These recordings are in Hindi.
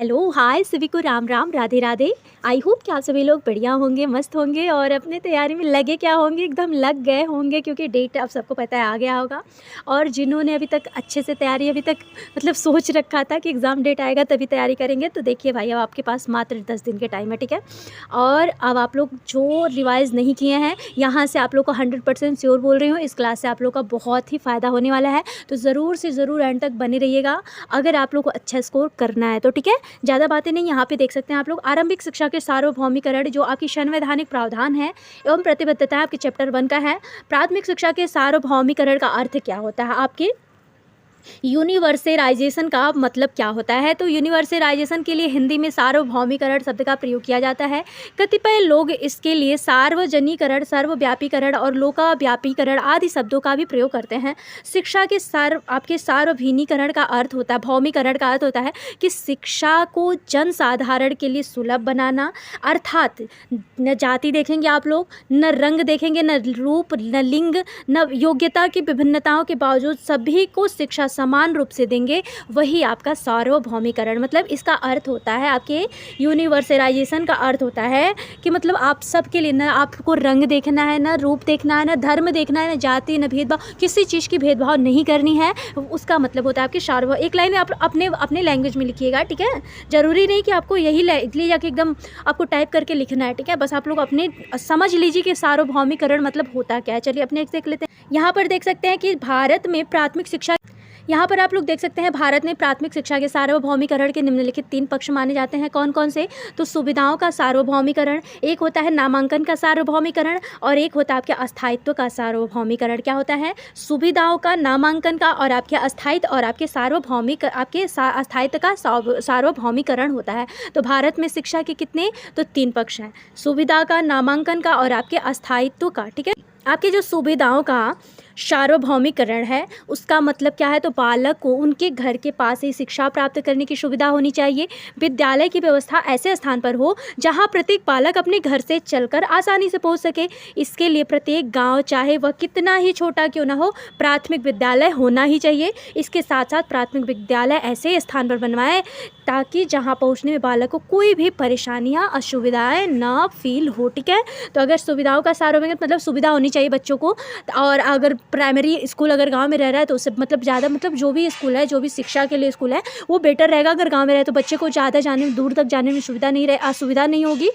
हेलो, हाय सभी को राम राम, राधे राधे। आई होप कि आप सभी लोग बढ़िया होंगे, मस्त होंगे और अपने तैयारी में लगे क्या होंगे, एकदम लग गए होंगे क्योंकि डेट आप सबको पता है आ गया होगा। और जिन्होंने अभी तक अच्छे से तैयारी अभी तक मतलब सोच रखा था कि एग्ज़ाम डेट आएगा तभी तैयारी करेंगे, तो देखिए भाई अब आपके पास मात्र 10 दिन के टाइम है, ठीक है। और अब आप लोग जो रिवाइज़ नहीं किए हैं, यहाँ से आप लोग को 100% श्योर बोल रही हूँ, इस क्लास से आप लोग का बहुत ही फ़ायदा होने वाला है। तो ज़रूर से ज़रूर एंड तक बने रहिएगा अगर आप लोग को अच्छा स्कोर करना है तो, ठीक है। ज़्यादा बातें नहीं, यहाँ पे देख सकते हैं आप लोग आरंभिक शिक्षा के सार्वभौमिकरण जो आपकी संवैधानिक प्रावधान है एवं प्रतिबद्धता आपके चैप्टर 1 का है। प्राथमिक शिक्षा के सार्वभौमिकरण का अर्थ क्या होता है आपके यूनिवर्सलाइजेशन का मतलब क्या होता है। तो यूनिवर्सलाइजेशन के लिए हिंदी में सार्वभौमिकरण शब्द का प्रयोग किया जाता है। कतिपय लोग इसके लिए सार्वजनीकरण, सर्वव्यापीकरण और लोकव्यापीकरण आदि शब्दों का भी प्रयोग करते हैं। शिक्षा के आपके सार्वभौमिकरण का अर्थ होता है, भौमिकरण का अर्थ होता है कि शिक्षा को जन साधारण के लिए सुलभ बनाना, अर्थात न जाति देखेंगे आप लोग, न रंग देखेंगे, न रूप, न लिंग, न योग्यता की विभिन्नताओं के बावजूद सभी को शिक्षा समान रूप से देंगे, वही आपका सार्वभौमिकरण मतलब इसका अर्थ होता है। आपके यूनिवर्सलाइजेशन का अर्थ होता है कि मतलब आप सब के लिए, ना आपको रंग देखना है, ना रूप देखना है, ना धर्म देखना है, ना जाति, ना भेदभाव, किसी चीज़ की भेदभाव नहीं करनी है। उसका मतलब होता है आपके सार्वभौम। एक लाइन में आप अपने अपने लैंग्वेज में लिखिएगा, ठीक है। ज़रूरी नहीं कि आपको यही ले जाके एकदम आपको टाइप करके लिखना है, ठीक है। बस आप लोग अपने समझ लीजिए कि सार्वभौमिकरण मतलब होता क्या है। चलिए अपने एक देख लेते हैं। यहाँ पर देख सकते हैं कि भारत में प्राथमिक शिक्षा, यहाँ पर आप लोग देख सकते हैं भारत में प्राथमिक शिक्षा के सार्वभौमिकरण के निम्नलिखित 3 पक्ष माने जाते हैं। कौन कौन से? तो सुविधाओं का सार्वभौमिकरण, एक होता है नामांकन का सार्वभौमिकरण और एक होता है आपके अस्थायित्व का सार्वभौमिकरण। क्या होता है? सुविधाओं का, नामांकन का और आपके अस्थायित्व और आपके सार्वभौमिक, आपके अस्थायित्व का सार्वभौमिकरण होता है। तो भारत में शिक्षा के कितने? तो 3 पक्ष हैं, सुविधा का, नामांकन का और आपके अस्थायित्व का, ठीक है। आपके जो सुविधाओं का सार्वभौमिकरण है उसका मतलब क्या है? तो बालक को उनके घर के पास ही शिक्षा प्राप्त करने की सुविधा होनी चाहिए। विद्यालय की व्यवस्था ऐसे स्थान पर हो जहां प्रत्येक बालक अपने घर से चलकर आसानी से पहुंच सके। इसके लिए प्रत्येक गांव, चाहे वह कितना ही छोटा क्यों ना हो, प्राथमिक विद्यालय होना ही चाहिए। इसके साथ साथ प्राथमिक विद्यालय ऐसे स्थान पर बनवाएं ताकि जहां पहुंचने में बालक को कोई भी परेशानियां, असुविधाएं ना फील हो, ठीक है। तो अगर सुविधाओं का सार्वभौमिक मतलब सुविधा होनी चाहिए बच्चों को। और अगर प्राइमरी स्कूल अगर गांव में रह रहा है तो उससे मतलब ज़्यादा, मतलब जो भी स्कूल है, जो भी शिक्षा के लिए स्कूल है वो बेटर रहेगा। अगर गांव में रहे तो बच्चे को ज़्यादा जाने में, दूर तक जाने में सुविधा नहीं रहे, असुविधा नहीं होगी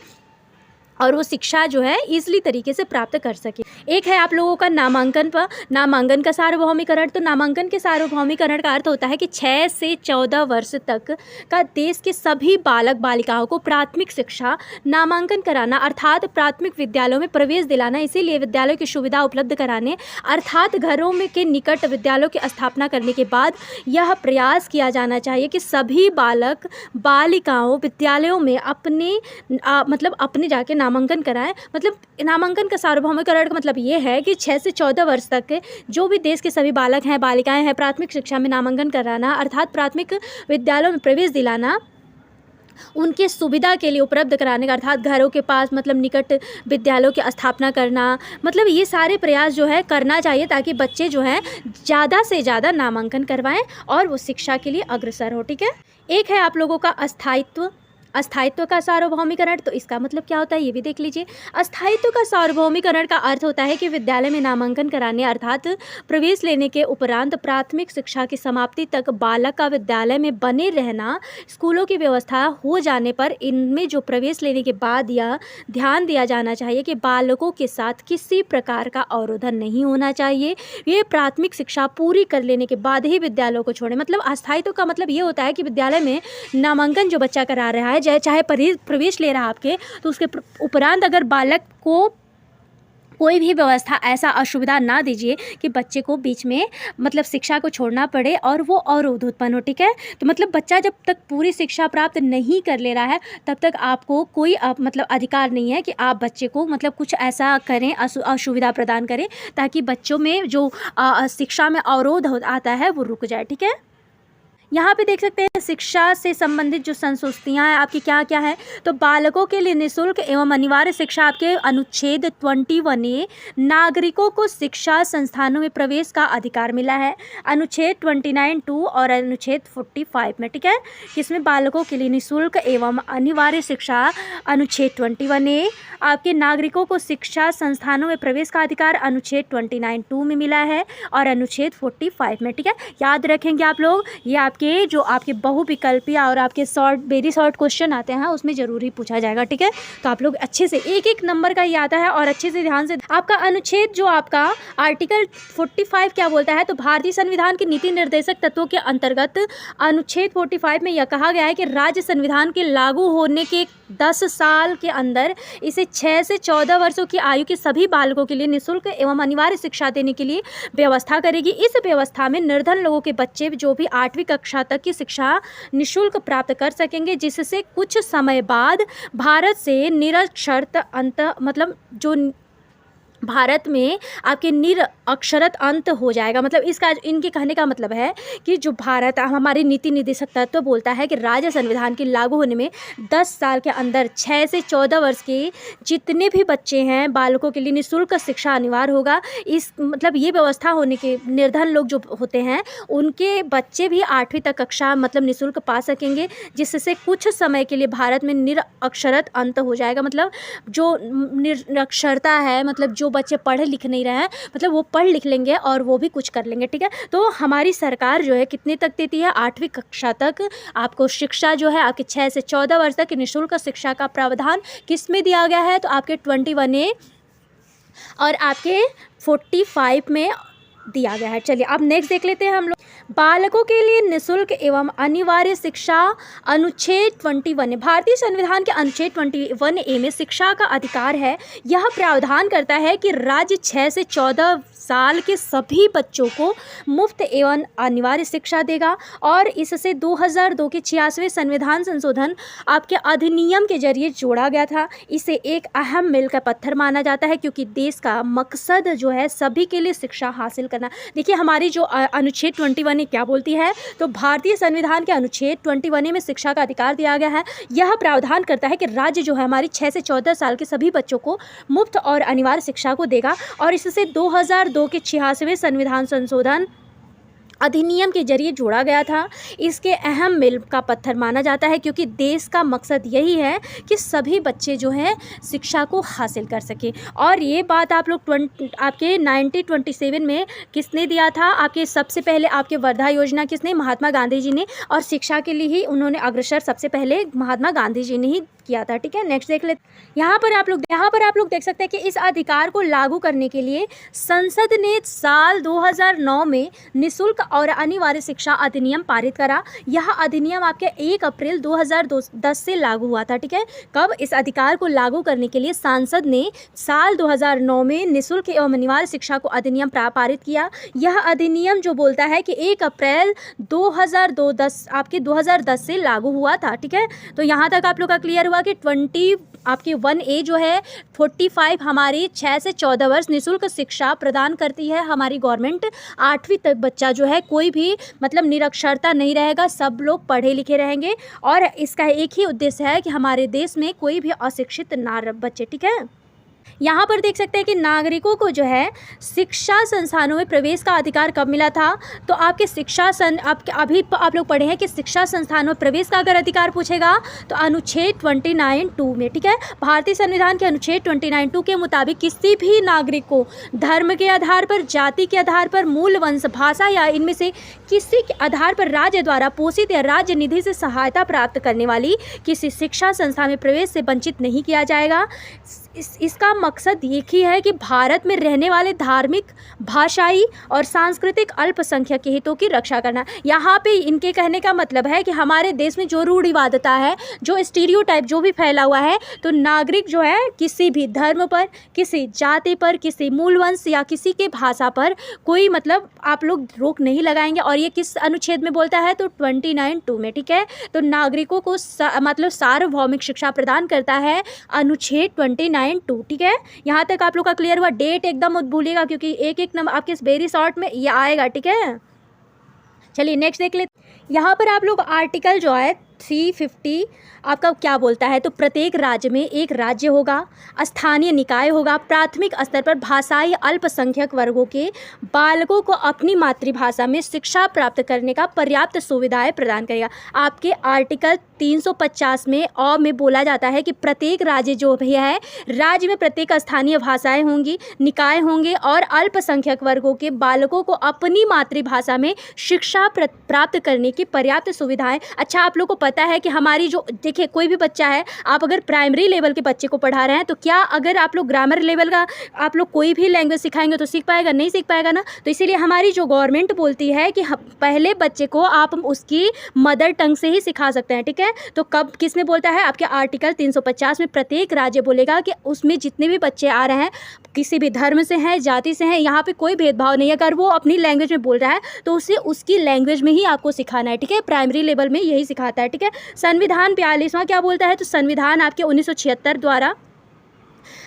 और वो शिक्षा जो है ईजिली तरीके से प्राप्त कर सके। एक है आप लोगों का नामांकन पर, नामांकन का सार्वभौमिकरण। तो नामांकन के सार्वभौमिकरण का अर्थ होता है कि 6 से 14 वर्ष तक का देश के सभी बालक बालिकाओं को प्राथमिक शिक्षा नामांकन कराना, अर्थात प्राथमिक विद्यालयों में प्रवेश दिलाना। इसीलिए विद्यालयों की सुविधा उपलब्ध कराने, अर्थात घरों में के निकट विद्यालयों की स्थापना करने के बाद यह प्रयास किया जाना चाहिए कि सभी बालक बालिकाओं विद्यालयों में अपने मतलब अपने जाके नामांकन कराएं। मतलब नामांकन का सार्वभौमिकरण का मतलब ये है कि 6 से 14 वर्ष तक के जो भी देश के सभी बालक हैं, बालिकाएं हैं, प्राथमिक शिक्षा में नामांकन कराना, अर्थात प्राथमिक विद्यालयों में प्रवेश दिलाना, उनके सुविधा के लिए उपलब्ध कराने का, अर्थात घरों के पास मतलब निकट विद्यालयों की स्थापना करना, मतलब ये सारे प्रयास जो है करना चाहिए ताकि बच्चे जो हैं ज़्यादा से ज़्यादा नामांकन करवाएं और वो शिक्षा के लिए अग्रसर हो, ठीक है। एक है आप लोगों का अस्थायित्व, अस्थायित्व का सार्वभौमिकरण। तो इसका मतलब क्या होता है ये भी देख लीजिए। अस्थायित्व का सार्वभौमिकरण का अर्थ होता है कि विद्यालय में नामांकन कराने अर्थात प्रवेश लेने के उपरांत प्राथमिक शिक्षा की समाप्ति तक बालक का विद्यालय में बने रहना। स्कूलों की व्यवस्था हो जाने पर इनमें जो प्रवेश लेने के बाद यह ध्यान दिया जाना चाहिए कि बालकों के साथ किसी प्रकार का अवरोधन नहीं होना चाहिए। ये प्राथमिक शिक्षा पूरी कर लेने के बाद ही विद्यालयों को छोड़ें। मतलब अस्थायित्व का मतलब ये होता है कि विद्यालय में नामांकन जो बच्चा करा रहा है, चाहे प्रवेश ले रहा आपके, तो उसके उपरांत अगर बालक को कोई भी व्यवस्था ऐसा असुविधा ना दीजिए कि बच्चे को बीच में मतलब शिक्षा को छोड़ना पड़े और वो अवरोध उत्पन्न हो, ठीक है। तो मतलब बच्चा जब तक पूरी शिक्षा प्राप्त नहीं कर ले रहा है तब तक आपको कोई मतलब अधिकार नहीं है कि आप बच्चे को मतलब कुछ ऐसा करें, असुविधा प्रदान करें ताकि बच्चों में जो शिक्षा में अवरोध आता है वो रुक जाए, ठीक है। यहाँ पे देख सकते हैं शिक्षा से संबंधित जो संस्तुतियाँ हैं आपकी क्या क्या है। तो बालकों के लिए निःशुल्क एवं अनिवार्य शिक्षा आपके अनुच्छेद 21A नागरिकों को शिक्षा संस्थानों में प्रवेश का अधिकार मिला है अनुच्छेद 29(2) और अनुच्छेद 45 में, ठीक है। किसमें बालकों के लिए निःशुल्क एवं अनिवार्य शिक्षा अनुच्छेद 21A आपके नागरिकों को शिक्षा संस्थानों में प्रवेश का अधिकार अनुच्छेद 29(2) में मिला है और अनुच्छेद 45 में, ठीक है। याद रखेंगे आप लोग, ये आपके जो आपके बहुविकल्पीय और आपके वेरी शॉर्ट क्वेश्चन आते हैं उसमें जरूर ही पूछा जाएगा, ठीक है। तो आप लोग अच्छे से एक एक नंबर का ही आता है और अच्छे से ध्यान से आपका अनुच्छेद जो आपका आर्टिकल 45 क्या बोलता है। तो भारतीय संविधान के नीति निर्देशक तत्वों के अंतर्गत अनुच्छेद 45 में यह कहा गया है कि राज्य संविधान के लागू होने के 10 साल के अंदर इसे 6 से 14 वर्षों की आयु के सभी बालकों के लिए निःशुल्क एवं अनिवार्य शिक्षा देने के लिए व्यवस्था करेगी। इस व्यवस्था में निर्धन लोगों के बच्चे जो भी 8वीं कक्षा तक की शिक्षा निःशुल्क प्राप्त कर सकेंगे, जिससे कुछ समय बाद भारत से निरक्षरता अंत मतलब जो भारत में आपके निरक्षरत अंत हो जाएगा। मतलब इसका इनके कहने का मतलब है कि जो भारत हमारी नीति निर्देशक तत्व बोलता है कि राज्य संविधान के लागू होने में 10 साल के अंदर 6 से 14 वर्ष के जितने भी बच्चे हैं बालकों के लिए निःशुल्क शिक्षा अनिवार्य होगा। इस मतलब ये व्यवस्था होने के निर्धन लोग जो होते हैं उनके बच्चे भी 8वीं तक कक्षा मतलब निःशुल्क पा सकेंगे, जिससे कुछ समय के लिए भारत में निरक्षरत अंत हो जाएगा। मतलब जो निरक्षरता है, मतलब जो बच्चे पढ़ लिख नहीं रहे हैं, मतलब वो पढ़ लिख लेंगे और वो भी कुछ कर लेंगे, ठीक है। तो हमारी सरकार जो है कितने तक देती है, 8वीं कक्षा तक आपको शिक्षा जो है आपके 6 से 14 वर्ष तक निःशुल्क शिक्षा का प्रावधान किस में दिया गया है। तो आपके 21A और आपके 45 में दिया गया है। चलिए अब नेक्स्ट देख लेते हैं हम लोग। बालकों के लिए निःशुल्क एवं अनिवार्य शिक्षा अनुच्छेद 21 भारतीय संविधान के अनुच्छेद 21A में शिक्षा का अधिकार है। यह प्रावधान करता है कि राज्य 6 से 14 साल के सभी बच्चों को मुफ्त एवं अनिवार्य शिक्षा देगा और इससे 2002 के 86वें संविधान संशोधन आपके अधिनियम के जरिए जोड़ा गया था। इसे एक अहम मील का पत्थर माना जाता है क्योंकि देश का मकसद जो है सभी के लिए शिक्षा हासिल करना। देखिए हमारी जो अनुच्छेद 21 क्या बोलती है, तो भारतीय संविधान के अनुच्छेद 21 में शिक्षा का अधिकार दिया गया है। यह प्रावधान करता है कि राज्य जो है हमारी 6 से 14 साल के सभी बच्चों को मुफ्त और अनिवार्य शिक्षा को देगा और इससे 2002 के 86वें संविधान संशोधन अधिनियम के जरिए जोड़ा गया था। इसके अहम मील का पत्थर माना जाता है क्योंकि देश का मकसद यही है कि सभी बच्चे जो हैं शिक्षा को हासिल कर सकें। और ये बात आप लोग आपके 1927 में किसने दिया था, आपके सबसे पहले आपके वर्धा योजना किसने, महात्मा गांधी जी ने, और शिक्षा के लिए ही उन्होंने अग्रसर सबसे पहले महात्मा गांधी जी ने ही किया था, ठीक है। नेक्स्ट देख लेते यहाँ पर आप लोग देख सकते हैं कि इस अधिकार को लागू करने के लिए संसद ने साल 2009 में निःशुल्क और अनिवार्य शिक्षा अधिनियम पारित करा। यह अधिनियम आपके 1 अप्रैल 2010 से लागू हुआ था, ठीक है। कब इस अधिकार को लागू करने के लिए संसद ने साल 2009 में निःशुल्क एवं अनिवार्य शिक्षा को अधिनियम पारित किया। यह अधिनियम जो बोलता है कि 1 अप्रैल 2010 से लागू हुआ था, ठीक है। तो यहाँ तक आप लोग का क्लियर हुआ कि 21A जो है 45 हमारी 6 से 14 वर्ष निःशुल्क शिक्षा प्रदान करती है हमारी गवर्नमेंट। 8वीं तक बच्चा जो है कोई भी मतलब निरक्षरता नहीं रहेगा, सब लोग पढ़े लिखे रहेंगे और इसका एक ही उद्देश्य है कि हमारे देश में कोई भी अशिक्षित ना बचे, ठीक है। यहाँ पर देख सकते हैं कि नागरिकों को जो है शिक्षा संस्थानों में प्रवेश का अधिकार कब मिला था, तो आपके अभी आप लोग पढ़े हैं कि शिक्षा संस्थानों में प्रवेश का अगर अधिकार पूछेगा तो अनुच्छेद 29(2) में, ठीक है। भारतीय संविधान के अनुच्छेद 29(2) के मुताबिक किसी भी नागरिक को धर्म के आधार पर, जाति के आधार पर, मूल वंश, भाषा या इनमें से किसी के आधार पर राज्य द्वारा पोषित या राज्य निधि से सहायता प्राप्त करने वाली किसी शिक्षा संस्था में प्रवेश से वंचित नहीं किया जाएगा। इसका मकसद एक ही है कि भारत में रहने वाले धार्मिक, भाषाई और सांस्कृतिक अल्पसंख्यक के हितों की रक्षा करना। यहाँ पे इनके कहने का मतलब है कि हमारे देश में जो रूढ़िवादिता है, जो स्टीरियोटाइप जो भी फैला हुआ है, तो नागरिक जो है किसी भी धर्म पर, किसी जाति पर, किसी मूल वंश या किसी के भाषा पर कोई मतलब आप लोग रोक नहीं लगाएंगे। और ये किस अनुच्छेद में बोलता है, तो 29(2) में, ठीक है। तो नागरिकों को मतलब सार्वभौमिक शिक्षा प्रदान करता है अनुच्छेद 29(2), ठीक है। यहाँ तक आप लोग का क्लियर हुआ। डेट एकदम मत भूलिएगा क्योंकि एक एक नंबर आपके वेरी शॉर्ट में ये आएगा, ठीक है। चलिए नेक्स्ट देख लेते। यहाँ पर आप लोग आर्टिकल जो है 350 आपका क्या बोलता है, तो प्रत्येक राज्य में एक राज्य होगा, स्थानीय निकाय होगा, प्राथमिक स्तर पर भाषाई अल्पसंख्यक वर्गों के बालकों को अपनी मातृभाषा में शिक्षा प्राप्त करने का पर्याप्त सुविधाएं प्रदान करेगा। आपके आर्टिकल 350 में और में बोला जाता है कि प्रत्येक राज्य जो भी है, राज्य में प्रत्येक स्थानीय भाषाएं होंगी, निकाय होंगे और अल्पसंख्यक वर्गों के बालकों को अपनी मातृभाषा में शिक्षा प्राप्त करने की पर्याप्त सुविधाएं। अच्छा, आप लोग को पता है कि हमारी जो देखिए कोई भी बच्चा है, आप अगर प्राइमरी लेवल के बच्चे को पढ़ा रहे हैं तो क्या अगर आप लोग ग्रामर लेवल का आप लोग कोई भी लैंग्वेज सिखाएंगे तो सीख पाएगा? नहीं सीख पाएगा ना। तो इसीलिए हमारी जो गवर्नमेंट बोलती है कि पहले बच्चे को आप उसकी मदर टंग से ही सिखा सकते हैं, ठीक है। तो कब किसने बोलता है? आपके आर्टिकल 350 में प्रत्येक राज्य बोलेगा कि उसमें जितने भी बच्चे आ रहे हैं, किसी भी धर्म से हैं, जाति से हैं, यहाँ पे कोई भेदभाव नहीं है। अगर वो अपनी लैंग्वेज में बोल रहा है तो उसे उसकी लैंग्वेज में ही आपको सिखाना है, ठीक है। प्राइमरी लेवल में यही सिखाता है, ठीक है। संविधान 42वां क्या बोलता है? तो संविधान आपके 1976 द्वारा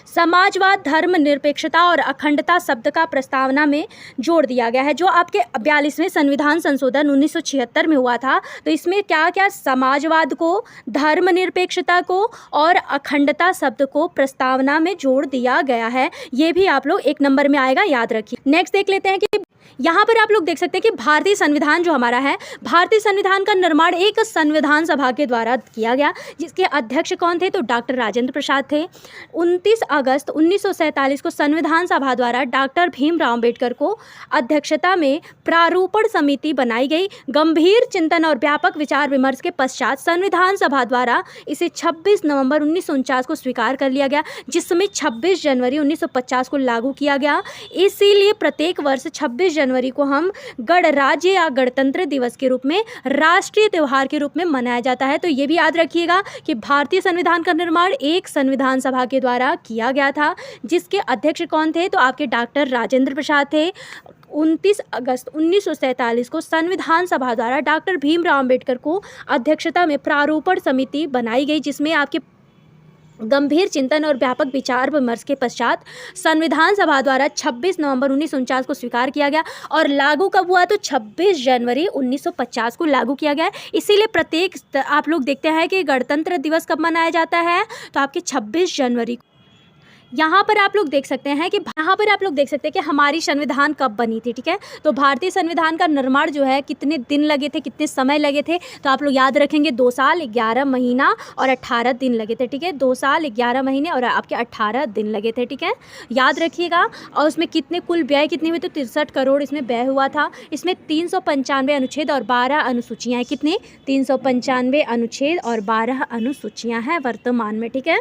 समाजवाद, धर्मनिरपेक्षता और अखंडता शब्द का प्रस्तावना में जोड़ दिया गया है। जो आपके 42वें संविधान संशोधन 1976 में हुआ था, तो इसमें क्या क्या समाजवाद को, धर्मनिरपेक्षता को और अखंडता शब्द को प्रस्तावना में जोड़ दिया गया है। ये भी आप लोग 1 नंबर में आएगा, याद रखिए। नेक्स्ट देख लेते हैं कि यहाँ पर आप लोग देख सकते हैं कि भारतीय संविधान जो हमारा है, भारतीय संविधान का निर्माण एक संविधान सभा के द्वारा किया गया, जिसके अध्यक्ष कौन थे? तो डॉक्टर राजेंद्र प्रसाद थे। 29 अगस्त 1947 को संविधान सभा द्वारा डॉक्टर भीमराव अंबेडकर को अध्यक्षता में प्रारूपण समिति बनाई गई। गंभीर चिंतन और व्यापक विचार विमर्श के पश्चात संविधान सभा द्वारा इसे 26 नवंबर 1949 को स्वीकार कर लिया गया, जिसमें 26 जनवरी 1950 को लागू किया गया। इसीलिए प्रत्येक वर्ष 26 जनवरी को हम गणराज्य या गणतंत्र दिवस के रूप में, राष्ट्रीय त्यौहार के रूप में मनाया जाता है। तो ये भी याद रखिएगा कि भारतीय संविधान का निर्माण एक संविधान सभा के द्वारा किया गया था, जिसके अध्यक्ष कौन थे? तो आपके डॉक्टर राजेंद्र प्रसाद थे। 29 अगस्त 1947 को संविधान सभा द्वारा डॉक्टर भीमराव अंबेडकर को अध्यक्षता में प्रारूपण समिति बनाई गई, जिसमें आपके गंभीर चिंतन और व्यापक विचार विमर्श के पश्चात संविधान सभा द्वारा 26 नवंबर 1949 को स्वीकार किया गया और लागू कब हुआ? तो 26 जनवरी 1950 को लागू किया गया। इसीलिए प्रत्येक आप लोग देखते हैं कि गणतंत्र दिवस कब मनाया जाता है? तो आपके 26 जनवरी। यहाँ पर आप लोग देख सकते हैं कि हमारी संविधान कब बनी थी, ठीक है। तो भारतीय संविधान का निर्माण जो है कितने दिन लगे थे, कितने समय लगे थे? तो आप लोग याद रखेंगे 2 साल 11 महीना और 18 दिन लगे थे, ठीक है। 2 साल 11 महीने और आपके 18 दिन लगे थे, ठीक है, याद रखिएगा। और उसमें कितने कुल व्यय कितने हुए? तो 63 करोड़ इसमें व्यय हुआ था। इसमें 395 अनुच्छेद और 12 अनुसूचियाँ हैं। कितने? 395 अनुच्छेद और 12 अनुसूचियाँ हैं वर्तमान में, ठीक है।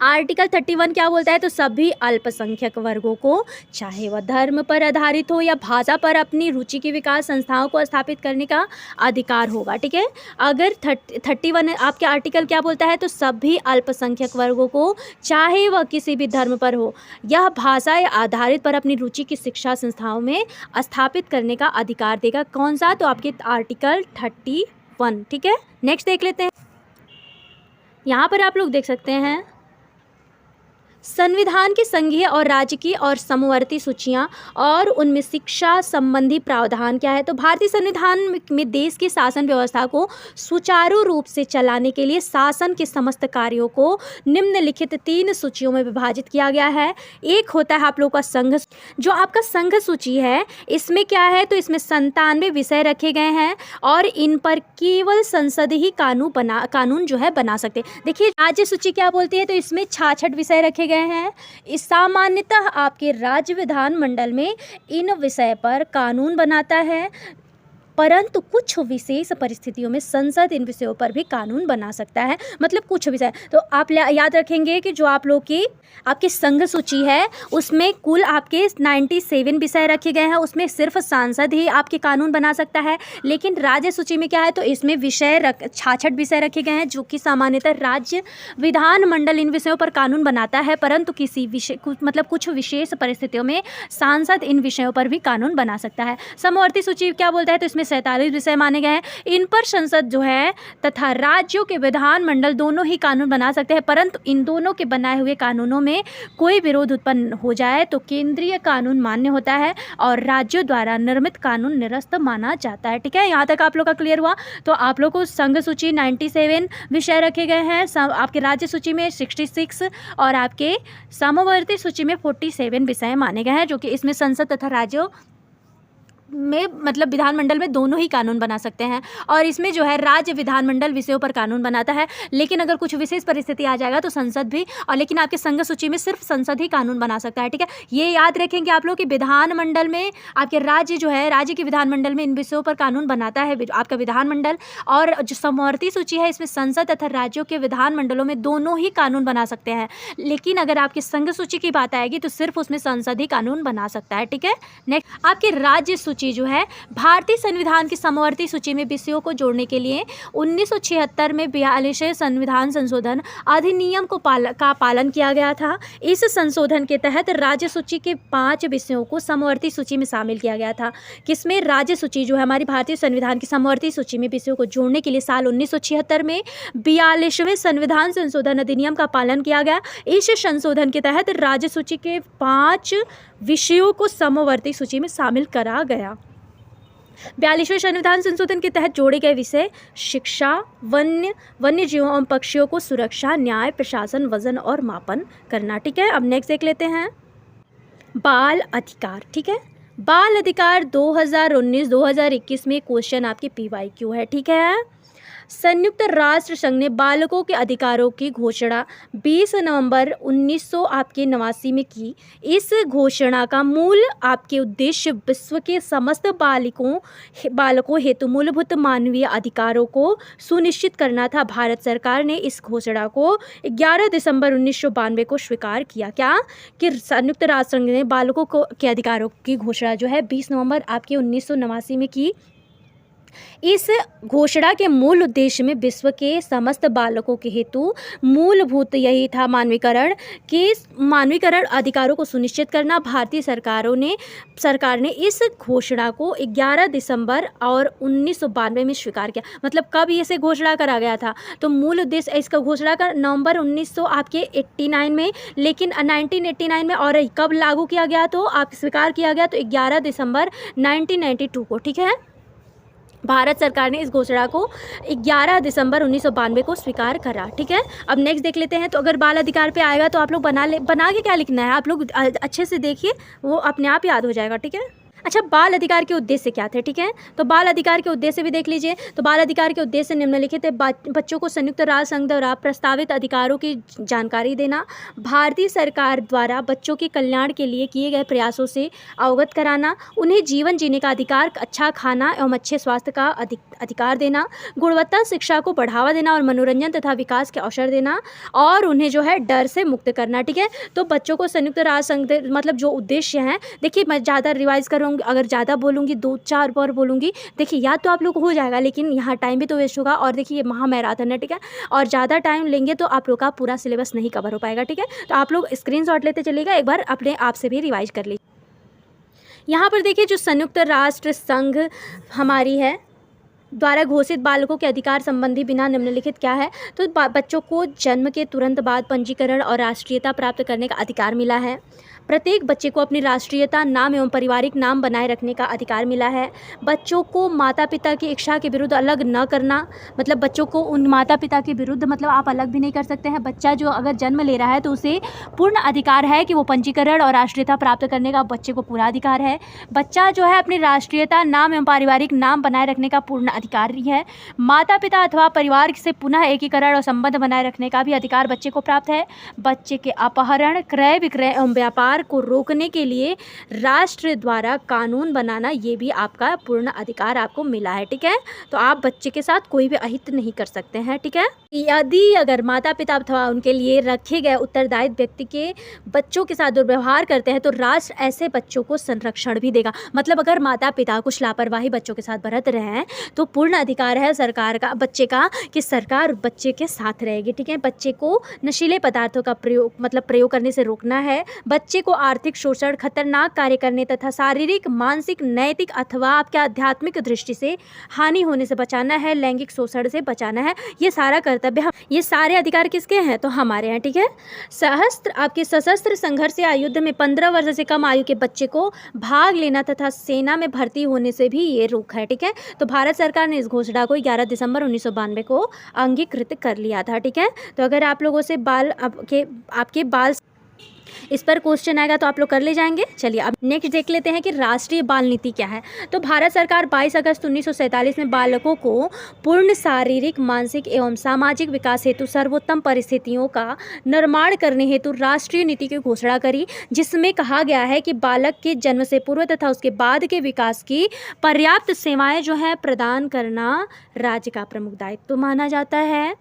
आर्टिकल 31 क्या बोलता है? तो सभी अल्पसंख्यक वर्गों को, चाहे वह धर्म पर आधारित हो या भाषा पर, अपनी रुचि की विकास संस्थाओं को स्थापित करने का अधिकार होगा, ठीक है। अगर 31 आपके आर्टिकल क्या बोलता है? तो सभी अल्पसंख्यक वर्गों को, चाहे वह किसी भी धर्म पर हो या भाषा या आधारित पर, अपनी रुचि की शिक्षा संस्थाओं में स्थापित करने का अधिकार देगा। कौन सा? तो आपके आर्टिकल 31, ठीक है। नेक्स्ट देख लेते हैं। यहाँ पर आप लोग देख सकते हैं संविधान की संघीय और राज्य की और समवर्ती सूचियां और उनमें शिक्षा संबंधी प्रावधान क्या है? तो भारतीय संविधान में देश की शासन व्यवस्था को सुचारू रूप से चलाने के लिए शासन के समस्त कार्यों को निम्नलिखित 3 सूचियों में विभाजित किया गया है। एक होता है आप लोगों का संघ, जो आपका संघ सूची है, इसमें क्या है? तो इसमें 97 विषय रखे गए हैं और इन पर केवल संसद ही कानून जो है बना सकते। देखिए राज्य सूची क्या बोलती है? तो इसमें 66 विषय रखे हैं। इस सामान्यतः आपके राज्य विधानमंडल में इन विषय पर कानून बनाता है, परंतु कुछ विशेष परिस्थितियों में संसद इन विषयों पर भी कानून बना सकता है। मतलब कुछ विषय, तो आप याद रखेंगे कि जो आप लोग की आपकी संघ सूची है उसमें कुल आपके 97 विषय रखे गए हैं, उसमें सिर्फ सांसद ही आपके कानून बना सकता है। लेकिन राज्य सूची में क्या है? तो इसमें 66 विषय रखे गए हैं, जो कि सामान्यतः राज्य विधानमंडल इन विषयों पर कानून बनाता है, परंतु किसी विषय मतलब कुछ विशेष परिस्थितियों में सांसद इन विषयों पर भी कानून बना सकता है। समवर्ती सूची क्या बोलता है? तो इसमें में 47 विषय माने गए हैं। इन पर संसद जो है तथा राज्यों के विधानमंडल दोनों ही कानून बना सकते हैं, परंतु इन दोनों के बनाए हुए कानूनों में कोई विरोध उत्पन्न हो जाए तो केंद्रीय कानून मान्य होता है और राज्यों द्वारा निर्मित कानून निरस्त माना जाता है। ठीक है, यहाँ तक आप लोग का क्लियर हुआ। तो आप लोग को संघ सूची 97 विषय रखे गए हैं, आपके राज्य सूची में 66 और आपके समवर्ती सूची में 47 विषय माने गए हैं, जो कि इसमें संसद तथा राज्यों में मतलब विधानमंडल में दोनों ही कानून बना सकते हैं। और इसमें जो है राज्य विधानमंडल विषयों पर कानून बनाता है, लेकिन अगर कुछ विशेष परिस्थिति आ जाएगा तो संसद भी, और लेकिन आपके संघ सूची में सिर्फ संसद ही कानून बना सकता है। ठीक है, ये याद रखेंगे आप लोग कि विधानमंडल में आपके राज्य जो है, राज्य के विधानमंडल में इन विषयों पर कानून बनाता है आपका विधानमंडल, और जो समवर्ती सूची है इसमें संसद तथा राज्यों के विधानमंडलों में दोनों ही कानून बना सकते हैं, लेकिन अगर आपकी संघ सूची की बात आएगी तो सिर्फ उसमें संसद ही कानून बना सकता है। ठीक है, नेक्स्ट आपके राज्य सूची जो है भारतीय संविधान की समवर्ती सूची में विषयों को जोड़ने के लिए 1976 में 42वें संविधान संशोधन अधिनियम का पालन किया गया था। इस संशोधन के तहत राज्य सूची के 5 विषयों को समवर्ती सूची में शामिल किया गया था। किसमें? राज्य सूची जो है हमारी भारतीय संविधान की समवर्ती सूची में विषयों को जोड़ने के लिए साल 1976 में 42वें संविधान संशोधन अधिनियम का पालन किया गया। इस संशोधन के तहत राज्य सूची के 5 विषयों को समवर्ती सूची में शामिल करा गया। 42वें संविधान संशोधन के तहत जोड़े गए विषय शिक्षा, वन्य जीवों एवं पक्षियों को सुरक्षा, न्याय, प्रशासन, वजन और मापन करना। ठीक है, अब नेक्स्ट देख लेते हैं बाल अधिकार। ठीक है, बाल अधिकार 2019-2021 में क्वेश्चन आपके PYQ है। ठीक है, संयुक्त राष्ट्र संघ ने बालकों के अधिकारों की घोषणा 20 नवंबर 1989 में की। इस घोषणा का मूल आपके उद्देश्य विश्व के समस्त बालकों हेतु मूलभूत मानवीय अधिकारों को सुनिश्चित करना था। भारत सरकार ने इस घोषणा को 11 दिसंबर 1992 को स्वीकार किया। क्या कि संयुक्त राष्ट्र संघ ने बालकों के अधिकारों की घोषणा जो है 20 नवंबर आपके 1989 में की। इस घोषणा के मूल उद्देश्य में विश्व के समस्त बालकों के हेतु मूलभूत यही था मानवीकरण अधिकारों को सुनिश्चित करना। भारतीय सरकार ने इस घोषणा को 11 दिसंबर और 1992 में स्वीकार किया। मतलब कब इसे घोषणा करा गया था? तो मूल उद्देश्य इसका घोषणा का नवंबर 1989 में, लेकिन 1989 में, और कब लागू किया गया तो आप स्वीकार किया गया तो 11 दिसंबर 1992 को। ठीक है, भारत सरकार ने इस घोषणा को 11 दिसंबर 1992 को स्वीकार करा। ठीक है, अब नेक्स्ट देख लेते हैं। तो अगर बाल अधिकार पे आएगा तो आप लोग बना के क्या लिखना है, आप लोग अच्छे से देखिए, वो अपने आप याद हो जाएगा। ठीक है, अच्छा, बाल अधिकार के उद्देश्य क्या थे? ठीक है, तो बाल अधिकार के उद्देश्य भी देख लीजिए। तो बाल अधिकार के उद्देश्य निम्नलिखित है: बच्चों को संयुक्त राष्ट्र संघ द्वारा प्रस्तावित अधिकारों की जानकारी देना, भारतीय सरकार द्वारा बच्चों के कल्याण के लिए किए गए प्रयासों से अवगत कराना, उन्हें जीवन जीने का अधिकार, अच्छा खाना एवं अच्छे स्वास्थ्य का अधिकार देना, गुणवत्ता शिक्षा को बढ़ावा देना और मनोरंजन तथा विकास के अवसर देना, और उन्हें जो है डर से मुक्त करना। ठीक है, तो बच्चों को संयुक्त राष्ट्र संघ मतलब जो उद्देश्य हैं, देखिए मैं ज़्यादा रिवाइज करूँगी, अगर ज़्यादा बोलूँगी 2-4 बार बोलूँगी, देखिए याद तो आप लोग हो जाएगा, लेकिन यहाँ टाइम भी तो वेस्ट होगा। और देखिए ये महामैराथन है। ठीक है, और ज़्यादा टाइम लेंगे तो आप लोग का पूरा सिलेबस नहीं कवर हो पाएगा। ठीक है, तो आप लोग स्क्रीनशॉट लेते चलिएगा, एक बार अपने आप से भी रिवाइज कर लीजिए। यहाँ पर देखिए जो संयुक्त राष्ट्र संघ हमारी है द्वारा घोषित बालकों के अधिकार संबंधी बिना निम्नलिखित क्या है? तो बच्चों को जन्म के तुरंत बाद पंजीकरण और राष्ट्रीयता प्राप्त करने का अधिकार मिला है। प्रत्येक बच्चे को अपनी राष्ट्रीयता, नाम एवं पारिवारिक नाम बनाए रखने का अधिकार मिला है। बच्चों को माता पिता की इच्छा के विरुद्ध अलग न करना, मतलब बच्चों को उन माता पिता के विरुद्ध मतलब आप अलग भी नहीं कर सकते हैं। बच्चा जो अगर जन्म ले रहा है तो उसे पूर्ण अधिकार है कि वो पंजीकरण और राष्ट्रीयता प्राप्त करने का बच्चे को पूरा अधिकार है। बच्चा जो है अपनी राष्ट्रीयता, नाम एवं पारिवारिक नाम बनाए रखने का पूर्ण अधिकारी है। माता पिता अथवा परिवार से पुनः एकीकरण और संबंध बनाए रखने का भी अधिकार बच्चे को प्राप्त है। बच्चे के अपहरण, क्रय विक्रय एवं व्यापार को रोकने के लिए राष्ट्र द्वारा कानून बनाना, ये भी आपका पूर्ण अधिकार आपको मिला है। ठीक है, तो आप बच्चे के साथ कोई भी अहित नहीं कर सकते हैं। ठीक है, यदि अगर माता पिता अथवा उनके लिए रखे गए उत्तरदायित्व व्यक्ति के बच्चों के साथ दुर्व्यवहार करते हैं तो राष्ट्र ऐसे बच्चों को संरक्षण भी देगा। मतलब अगर माता पिता कुछ लापरवाही बच्चों के साथ बरत रहे हैं तो पूर्ण अधिकार है सरकार का, बच्चे का, कि सरकार बच्चे के साथ रहेगी। ठीक है, बच्चे को नशीले पदार्थों का प्रयोग करने से रोकना है। बच्चे को आर्थिक शोषण, खतरनाक कार्य करने तथा शारीरिक, मानसिक, नैतिक अथवा आपके आध्यात्मिक दृष्टि से हानि होने से बचाना है, लैंगिक शोषण से बचाना है। ये सारा कर्तव्य ये सारे अधिकार किसके हैं? तो हमारे हैं, ठीक है। आपके सशस्त्र संघर्ष या युद्ध में 15 वर्ष से कम आयु के बच्चे को भाग लेना तथा सेना में भर्ती होने से भी ये रोक है, ठीक है। तो भारत सरकार ने इस घोषणा को 11 दिसंबर 1992 को अंगीकृत कर लिया था, ठीक है। तो अगर आप लोगों से आपके बाल इस पर क्वेश्चन आएगा तो आप लोग कर ले जाएंगे। चलिए अब नेक्स्ट देख लेते हैं कि राष्ट्रीय बाल नीति क्या है। तो भारत सरकार 22 अगस्त 1947 में बालकों को पूर्ण शारीरिक, मानसिक एवं सामाजिक विकास हेतु सर्वोत्तम परिस्थितियों का निर्माण करने हेतु राष्ट्रीय नीति की घोषणा करी, जिसमें कहा गया है कि बालक के जन्म से पूर्व तथा उसके बाद के विकास की पर्याप्त सेवाएं जो है प्रदान करना राज्य का प्रमुख दायित्व माना जाता है।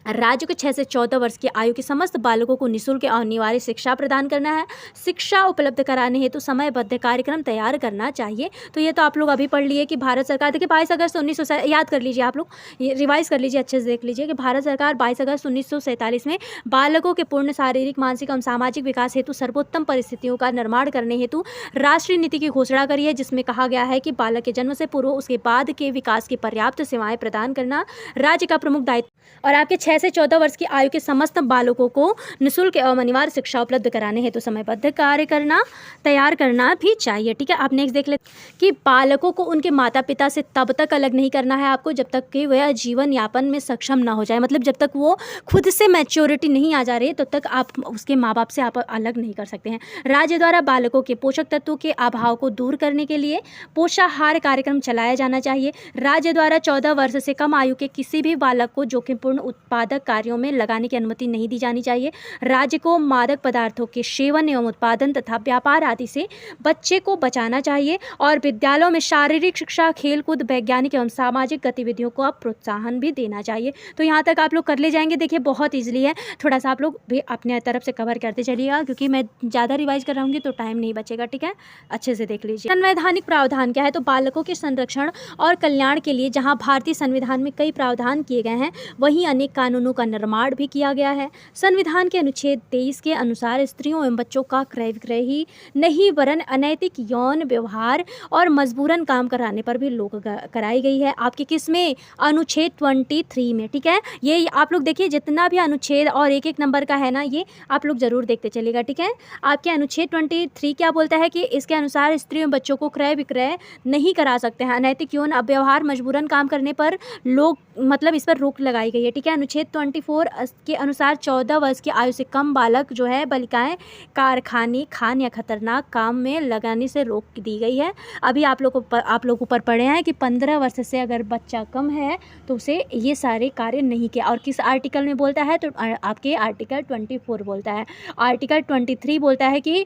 राज्य को 6 से 14 वर्ष की आयु के समस्त बालकों को निःशुल्क और अनिवार्य शिक्षा प्रदान करना है। शिक्षा उपलब्ध कराने हेतु समयबद्ध कार्यक्रम तैयार करना चाहिए। तो ये तो आप लोग अभी पढ़ लिए कि भारत सरकार, देखिए 22 अगस्त 1900 याद कर लीजिए, आप लोग ये रिवाइज कर लीजिए, अच्छे से देख लीजिए कि भारत सरकार 22 अगस्त 1947 में बालकों के पूर्ण शारीरिक, मानसिक एवं सामाजिक विकास हेतु सर्वोत्तम परिस्थितियों का निर्माण करने हेतु राष्ट्रीय नीति की घोषणा करी है, जिसमें कहा गया है कि बालक के जन्म से पूर्व उसके बाद के विकास की पर्याप्त सेवाएं प्रदान करना राज्य का प्रमुख दायित्व। और आपके 6 से 14 वर्ष की आयु के समस्त बालकों को निःशुल्क एवं अनिवार्य शिक्षा उपलब्ध कराने हेतु समयबद्ध कार्य करना तैयार करना भी चाहिए, ठीक है। आप नेक्स्ट देख लेते कि बालकों को उनके माता पिता से तब तक अलग नहीं करना है आपको जब तक कि वह जीवन यापन में सक्षम ना हो जाए। मतलब जब तक वो खुद से मैच्योरिटी नहीं आ जा रही है तब तक आप उसके माँ बाप से आप अलग नहीं कर सकते हैं। राज्य द्वारा बालकों के पोषक तत्वों के अभाव को दूर करने के लिए पोषाहार कार्यक्रम चलाया जाना चाहिए। राज्य द्वारा 14 वर्ष से कम आयु के किसी भी बालक को जोखिमपूर्ण उत्पादक कार्यों में लगाने की अनुमति नहीं दी जानी चाहिए। राज्य को मादक पदार्थों के सेवन एवं उत्पादन तथा व्यापार आदि से बच्चे को बचाना चाहिए और विद्यालयों में शारीरिक शिक्षा, खेलकूद, वैज्ञानिक एवं सामाजिक गतिविधियों को प्रोत्साहन भी देना चाहिए। तो यहाँ तक आप लोग कर ले जाएंगे। देखिए बहुत ईजिली है, थोड़ा सा आप लोग भी अपने तरफ से कवर करते चलिएगा क्योंकि मैं ज़्यादा रिवाइज कर रहूँगी तो टाइम नहीं बचेगा, ठीक है। अच्छे से देख लीजिए। संवैधानिक प्रावधान क्या है? तो बालकों के संरक्षण और कल्याण के लिए जहाँ भारतीय संविधान में कई प्रावधान किए गए हैं, वहीं अनेक कानूनों का निर्माण भी किया गया है। संविधान के अनुच्छेद 23 के अनुसार स्त्रियों एवं बच्चों का क्रय विक्रय ही नहीं वरन अनैतिक यौन व्यवहार और मजबूरन काम कराने पर भी रोक कराई गई है। आपके किस में? अनुच्छेद 23 में, ठीक है। ये आप लोग देखिए जितना भी अनुच्छेद और एक एक नंबर का है ना, ये आप लोग जरूर देखते चलिएगा, ठीक है। आपके अनुच्छेद 23 क्या बोलता है कि इसके अनुसार स्त्रियों एवं बच्चों को क्रय विक्रय नहीं करा सकते हैं। अनैतिक यौन व्यवहार, मजबूरन काम करने पर लोग मतलब इस पर रोक लगाई गई है, ठीक है। अनुच्छेद 24 के अनुसार 14 वर्ष की आयु से कम बालक जो है बालिकाएं कारखाने, खान या खतरनाक काम में लगाने से रोक दी गई है। अभी आप लोग ऊपर पढ़े हैं कि 15 वर्ष से अगर बच्चा कम है तो उसे ये सारे कार्य नहीं किया। और किस आर्टिकल में बोलता है? तो आपके आर्टिकल 24 बोलता है। आर्टिकल 23 बोलता है कि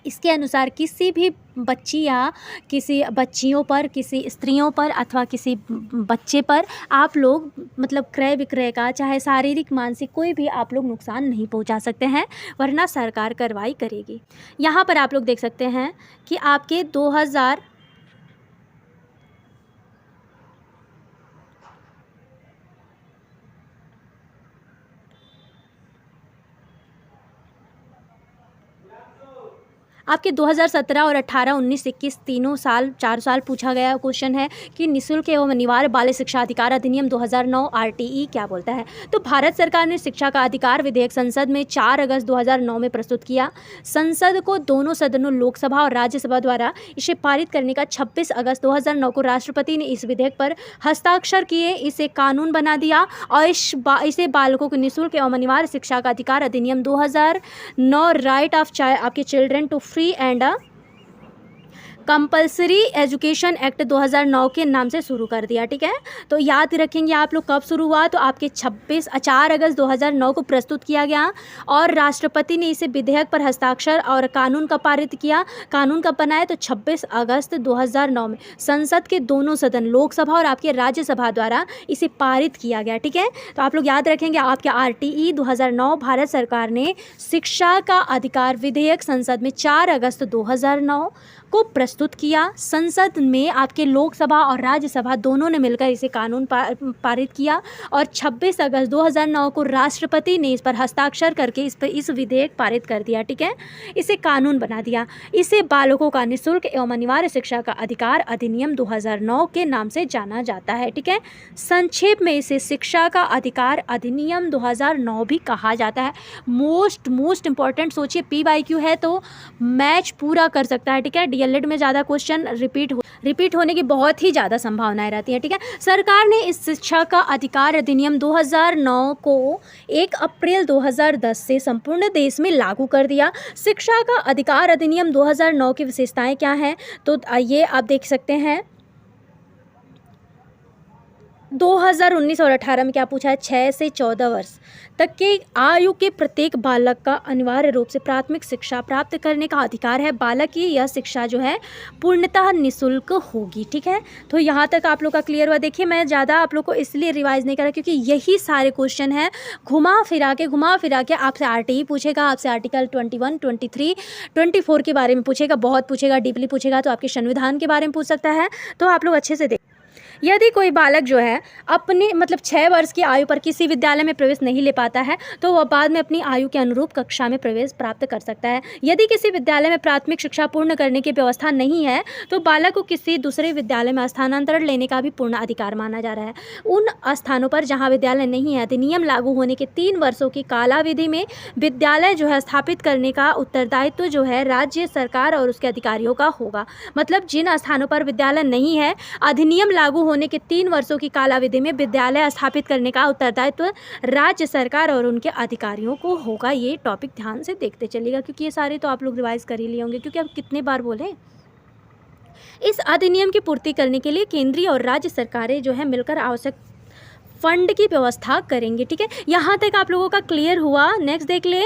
इसके अनुसार किसी भी बच्ची या किसी बच्चियों पर, किसी स्त्रियों पर अथवा किसी बच्चे पर आप लोग मतलब क्रय विक्रय का चाहे शारीरिक, मानसिक कोई भी आप लोग नुकसान नहीं पहुंचा सकते हैं, वरना सरकार कार्रवाई करेगी। यहाँ पर आप लोग देख सकते हैं कि आपके 2000 आपके 2017 और 18, 19, 21 तीनों साल 4 साल पूछा गया क्वेश्चन है कि निःशुल्क एवं अनिवार्य बाल शिक्षा अधिकार अधिनियम 2009 RTE क्या बोलता है। तो भारत सरकार ने शिक्षा का अधिकार विधेयक संसद में 4 अगस्त 2009 में प्रस्तुत किया। संसद को दोनों सदनों लोकसभा और राज्यसभा द्वारा इसे पारित करने का 26 अगस्त 2009 को राष्ट्रपति ने इस विधेयक पर हस्ताक्षर किए, इसे कानून बना दिया और इसे बालकों को निःशुल्क एवं अनिवार्य शिक्षा का अधिकार अधिनियम 2009 राइट ऑफ आपके children to free and compulsory education act 2009 के नाम से शुरू कर दिया, ठीक है। तो याद रखेंगे आप लोग कब शुरू हुआ, तो आपके 4 अगस्त 2009 को प्रस्तुत किया गया और राष्ट्रपति ने इसे विधेयक पर हस्ताक्षर और कानून का पारित किया। कानून कब बनाया? तो 26 अगस्त 2009 में संसद के दोनों सदन लोकसभा और आपके राज्यसभा द्वारा इसे पारित किया गया, ठीक है। तो आप लोग याद रखेंगे आपके RTE 2009 भारत सरकार ने शिक्षा का अधिकार विधेयक संसद में 4 अगस्त 2009 को प्रस्तुत प्रस्तुत किया। संसद में आपके लोकसभा और राज्यसभा दोनों ने मिलकर इसे कानून पारित किया और 26 अगस्त 2009 को राष्ट्रपति ने इस पर हस्ताक्षर करके इस विधेयक पारित कर दिया। ठीक है, इसे कानून बना दिया। इसे बालकों का निःशुल्क एवं अनिवार्य शिक्षा का अधिकार अधिनियम 2009 के नाम से जाना जाता है। ठीक है, संक्षेप में इसे शिक्षा का अधिकार अधिनियम 2009 भी कहा जाता है। मोस्ट इंपॉर्टेंट, सोचिए PYQ है तो मैच पूरा कर सकता है। ठीक है, DLED में ज़्यादा क्वेश्चन रिपीट होने की बहुत ही ज़्यादा संभावनाएं रहती हैं। ठीक है, सरकार ने इस शिक्षा का अधिकार अधिनियम 2009 को 1 अप्रैल 2010 से संपूर्ण देश में लागू कर दिया। शिक्षा का अधिकार अधिनियम 2009 की विशेषताएं क्या हैं, तो आइए आप देख सकते हैं। 2019 और 18 में क्या पूछा है, 6 से 14 वर्ष तक के आयु के प्रत्येक बालक का अनिवार्य रूप से प्राथमिक शिक्षा प्राप्त करने का अधिकार है। बालक की यह शिक्षा जो है पूर्णतः निःशुल्क होगी। ठीक है, तो यहाँ तक आप लोग का क्लियर हुआ। देखिए, मैं ज़्यादा आप लोग को इसलिए रिवाइज नहीं करा क्योंकि यही सारे क्वेश्चन हैं घुमा फिरा के आपसे RTE पूछेगा, आपसे आर्टिकल 21, 23, 24 के बारे में पूछेगा, बहुत पूछेगा, डीपली पूछेगा, तो आपके संविधान के बारे में पूछ सकता है। तो आप लोग अच्छे से देख, यदि कोई बालक जो है अपने 6 वर्ष की आयु पर किसी विद्यालय में प्रवेश नहीं ले पाता है तो वह बाद में अपनी आयु के अनुरूप कक्षा में प्रवेश प्राप्त कर सकता है। यदि किसी विद्यालय में प्राथमिक शिक्षा पूर्ण करने की व्यवस्था नहीं है तो बालक को किसी दूसरे विद्यालय में स्थानांतरण लेने का भी पूर्ण अधिकार माना जा रहा है। उन स्थानों पर जहाँ विद्यालय नहीं है, अधिनियम लागू होने के 3 वर्षों की कालावधि में विद्यालय जो है स्थापित करने का उत्तरदायित्व जो है राज्य सरकार और उसके अधिकारियों का होगा। मतलब जिन स्थानों पर विद्यालय नहीं है, अधिनियम लागू होने के 3 वर्षों की कालावधि में विद्यालय स्थापित करने का उत्तरदायित्व राज्य सरकार और उनके अधिकारियों को होगा। ये टॉपिक ध्यान से देखते चलिएगा क्योंकि ये सारे तो आप लोग रिवाइज कर ही लिए होंगे, क्योंकि अब कितने बार बोले। इस अधिनियम की पूर्ति करने के लिए केंद्रीय और राज्य सरकारें जो है मिलकर आवश्यक फंड की व्यवस्था करेंगे। ठीक है, यहाँ तक आप लोगों का क्लियर हुआ। नेक्स्ट देख ले,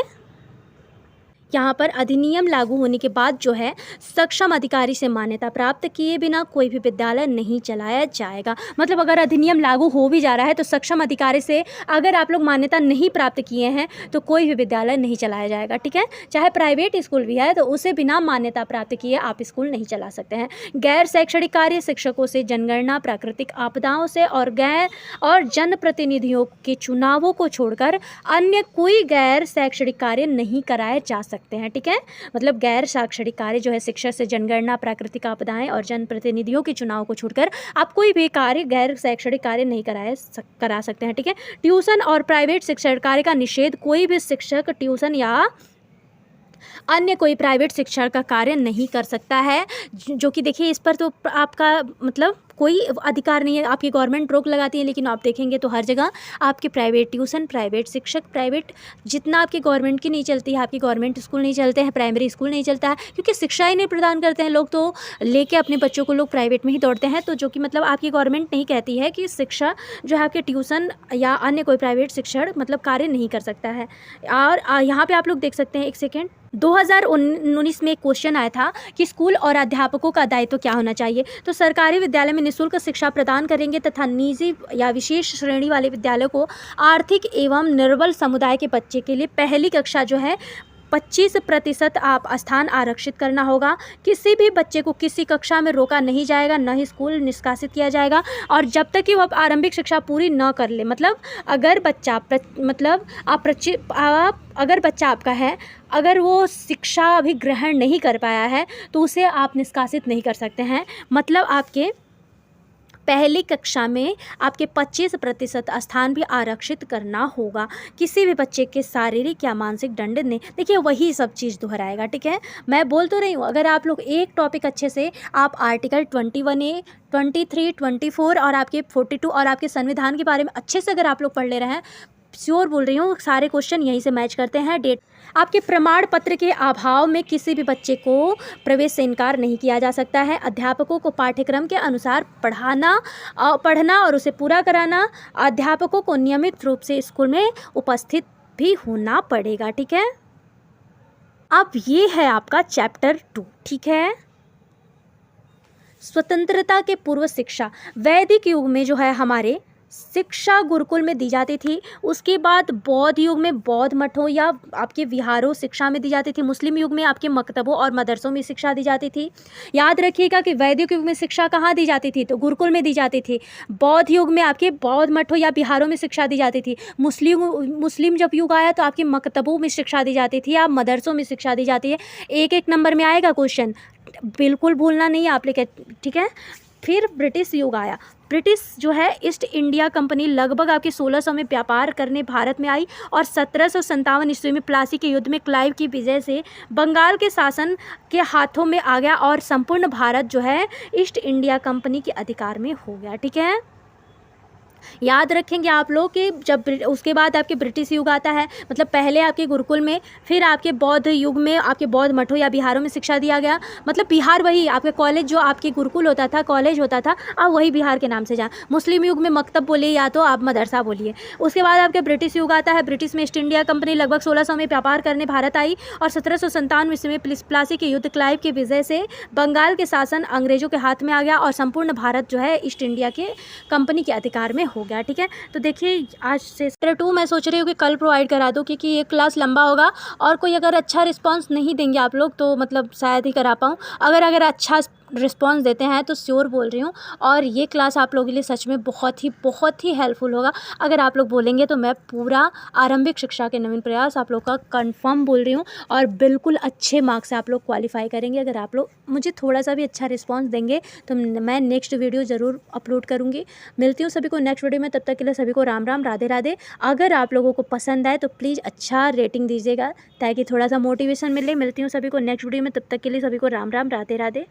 यहाँ पर अधिनियम लागू होने के बाद जो है सक्षम अधिकारी से मान्यता प्राप्त किए बिना कोई भी विद्यालय नहीं चलाया जाएगा। मतलब अगर अधिनियम लागू हो भी जा रहा है तो सक्षम अधिकारी से अगर आप लोग मान्यता नहीं प्राप्त किए हैं तो कोई भी विद्यालय नहीं चलाया जाएगा। ठीक है, चाहे प्राइवेट स्कूल भी है तो उसे बिना मान्यता प्राप्त किए आप स्कूल नहीं चला सकते हैं। गैर शैक्षणिक कार्य शिक्षकों से, जनगणना, प्राकृतिक आपदाओं से और जनप्रतिनिधियों के चुनावों को छोड़कर अन्य कोई गैर शैक्षणिक कार्य नहीं कराए जा सकते हैं। ठीक है, मतलब गैर शैक्षणिक कार्य जो है शिक्षक से, जनगणना, प्राकृतिक आपदाएं और जनप्रतिनिधियों के चुनाव को छोड़कर आप कोई भी कार्य गैर शैक्षणिक कार्य नहीं करा सकते हैं। ठीक है, ट्यूशन और प्राइवेट शिक्षण कार्य का निषेध, कोई भी शिक्षक ट्यूशन या अन्य कोई प्राइवेट शिक्षण का कार्य नहीं कर सकता है। जो कि देखिए इस पर तो आपका कोई अधिकार नहीं है, आपकी गवर्नमेंट रोक लगाती है, लेकिन आप देखेंगे तो हर जगह आपके प्राइवेट ट्यूशन, प्राइवेट शिक्षक, प्राइवेट जितना आपकी गवर्नमेंट की नहीं चलती है, आपकी गवर्नमेंट स्कूल नहीं चलते हैं, प्राइमरी स्कूल नहीं चलता है, क्योंकि शिक्षा ही नहीं प्रदान करते हैं लोग, तो लेके अपने बच्चों को लोग प्राइवेट में ही दौड़ते हैं। तो जो कि आपकी गवर्नमेंट नहीं कहती है कि शिक्षा जो है आपके ट्यूशन या अन्य कोई प्राइवेट शिक्षण कार्य नहीं कर सकता है। और यहाँ पर आप लोग देख सकते हैं, एक सेकेंड, 2019 में एक क्वेश्चन आया था कि स्कूल और अध्यापकों का दायित्व क्या होना चाहिए। तो सरकारी विद्यालय में निःशुल्क शिक्षा प्रदान करेंगे तथा निजी या विशेष श्रेणी वाले विद्यालयों को आर्थिक एवं निर्बल समुदाय के बच्चे के लिए पहली कक्षा जो है 25% आप स्थान आरक्षित करना होगा। किसी भी बच्चे को किसी कक्षा में रोका नहीं जाएगा, न ही स्कूल निष्कासित किया जाएगा, और जब तक कि वो आरंभिक शिक्षा पूरी न कर ले। अगर बच्चा आपका है, अगर वो शिक्षा अभी ग्रहण नहीं कर पाया है तो उसे आप निष्कासित नहीं कर सकते हैं। आपके पहली कक्षा में आपके 25% स्थान भी आरक्षित करना होगा। किसी भी बच्चे के शारीरिक या मानसिक दंड नहीं, देखिए वही सब चीज़ दोहराएगा। ठीक है, मैं बोल तो रही हूँ, अगर आप लोग एक टॉपिक अच्छे से आप आर्टिकल 21A, 23, 24 और आपके 42 और आपके संविधान के बारे में अच्छे से अगर आप लोग पढ़ ले रहे हैं, श्योर बोल रही हूँ सारे क्वेश्चन यहीं से मैच करते हैं। डेट आपके प्रमाण पत्र के अभाव में किसी भी बच्चे को प्रवेश से इनकार नहीं किया जा सकता है। अध्यापकों को पाठ्यक्रम के अनुसार पढ़ना और उसे पूरा कराना, अध्यापकों को नियमित रूप से स्कूल में उपस्थित भी होना पड़ेगा। ठीक है, अब ये है आपका चैप्टर 2। ठीक है, स्वतंत्रता के पूर्व शिक्षा। वैदिक युग में जो है हमारे शिक्षा गुरुकुल में दी जाती थी। उसके बाद बौद्ध युग में बौद्ध मठों या आपके विहारों शिक्षा में दी जाती थी। मुस्लिम युग में आपके मकतबों और मदरसों में शिक्षा दी जाती थी। याद रखिएगा कि वैदिक युग में शिक्षा कहाँ दी जाती थी, तो गुरुकुल में दी जाती थी। बौद्ध युग में आपके बौद्ध मठों या विहारों में शिक्षा दी जाती थी। मुस्लिम जब युग आया तो आपके मकतबों में शिक्षा दी जाती थी या मदरसों में शिक्षा दी जाती है। एक एक नंबर में आएगा क्वेश्चन, बिल्कुल भूलना नहीं है आप लोग, ठीक है। फिर ब्रिटिश युग आया। ब्रिटिश जो है ईस्ट इंडिया कंपनी लगभग आपके 1600 में व्यापार करने भारत में आई और 1757 ईस्वी में प्लासी के युद्ध में क्लाइव की विजय से बंगाल के शासन के हाथों में आ गया और संपूर्ण भारत जो है ईस्ट इंडिया कंपनी के अधिकार में हो गया, ठीक है। याद रखेंगे आप लोग कि जब उसके बाद आपके ब्रिटिश युग आता है, मतलब पहले आपके गुरुकुल में, फिर आपके बौद्ध युग में आपके बौद्ध मठों या बिहारों में शिक्षा दिया गया। मतलब बिहार वही आपके कॉलेज, जो आपके गुरुकुल होता था, कॉलेज होता था, अब वही बिहार के नाम से जान। मुस्लिम युग में मकतब बोलिए या तो आप मदरसा बोलिए। उसके बाद आपके ब्रिटिश युग आता है। ब्रिटिश में ईस्ट इंडिया कंपनी लगभग 1600 में व्यापार करने भारत आई और 1757 ईस्वी में प्लासी के युद्ध क्लाइव की विजय से बंगाल के शासन अंग्रेजों के हाथ में आ गया और संपूर्ण भारत जो है ईस्ट इंडिया के कंपनी के अधिकार में हो गया, ठीक है। तो देखिए आज से चैप्टर 2 मैं सोच रही हूँ कि कल प्रोवाइड करा दूँ, क्योंकि ये क्लास लंबा होगा और कोई अगर अच्छा रिस्पांस नहीं देंगे आप लोग तो मतलब शायद ही करा पाऊँ। अगर अच्छा रिस्पांस देते हैं तो श्योर बोल रही हूँ, और ये क्लास आप लोगों के लिए सच में बहुत ही हेल्पफुल होगा। अगर आप लोग बोलेंगे तो मैं पूरा आरंभिक शिक्षा के नवीन प्रयास आप लोग का कंफर्म बोल रही हूँ और बिल्कुल अच्छे मार्क्स से आप लोग क्वालिफाई करेंगे। अगर आप लोग मुझे थोड़ा सा भी अच्छा रिस्पांस देंगे तो मैं नेक्स्ट वीडियो ज़रूर अपलोड करूँगी। मिलती हूँ सभी को नेक्स्ट वीडियो में, तब तक के लिए सभी को राम राम, राधे राधे। अगर आप लोगों को पसंद आए तो प्लीज़ अच्छा रेटिंग दीजिएगा ताकि थोड़ा सा मोटिवेशन मिले। मिलती हूँ सभी को नेक्स्ट वीडियो में, तब तक के लिए सभी को राम राम, राधे राधे।